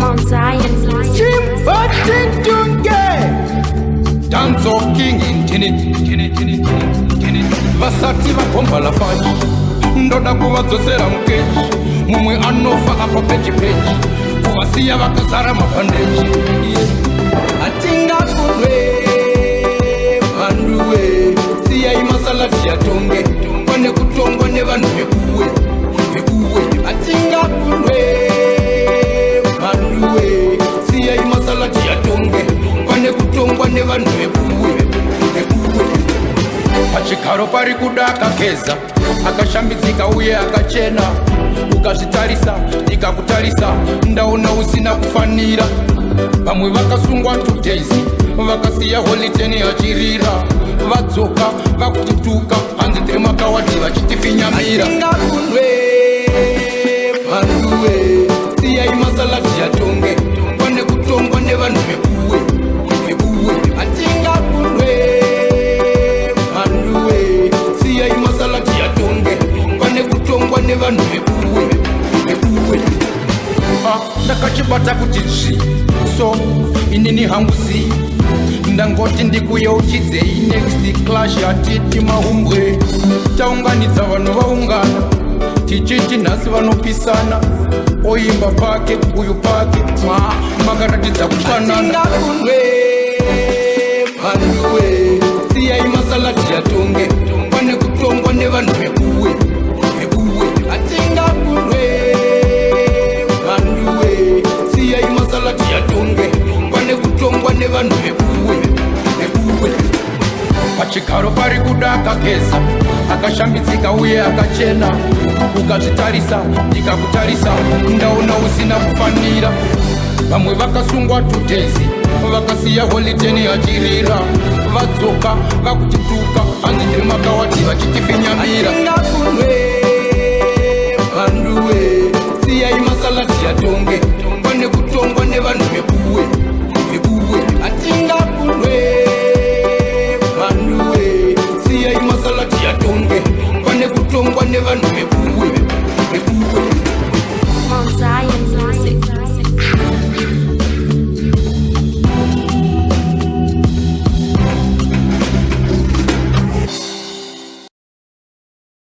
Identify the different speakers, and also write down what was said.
Speaker 1: Mount Zion music.
Speaker 2: Jim Vatintunge Dance of King in vasati vakomba la faji ndoda kuvadzosera mukeji mumwe anofa apa peji kuvasiya vakazara mapandeji atingakundwe vanduwe siyai masalati yatonge kwane kutongwa nevanhu vekuwe atingakundwe vanduwe siyai masalati yatonge kwane kutongwa nevanhu vekuwe pachigaro pari kuda akageza akashambidzika uye akachena ukazvitarisa ikakutarisa ndaona usina kufanira vamwe vakasungwa 2 days vakasiya holiteni achirira vadzoka vakutituka hanzi tiri makawadi vachitifinyamira atingakundwe vanduwe siyai masalati yatonge kwane kutongwa nevanhu vekuwe atingakundwe vanduwe siyai masalati yatonge kwane kutongwa nevanhu vekuwe ndakachibata kuti zvi so inini hangu si ndangoti ndikuyeuchidzei next clash hatiti mahumbwe taunganidza vanhu vaungana tichiti nhasi vanopisana oimba pake uyu pake makaratidza kutwanana vanduwe siyai masalati yatonge kwane kutongwa nevanhu vekuwe atingakundwe vanduwe siyai masalati yatonge kwane kutongwa nevanhu vekuwe pachigaro pari kuda akageza akashambidzika uye akachena ukazvitarisa ndikakutarisa ndaona usina kufanira vamwe vakasungwa 2 days vakasiya holiteni achirira vadzoka vakutituka hanzi tiri makawati vachitifinyamira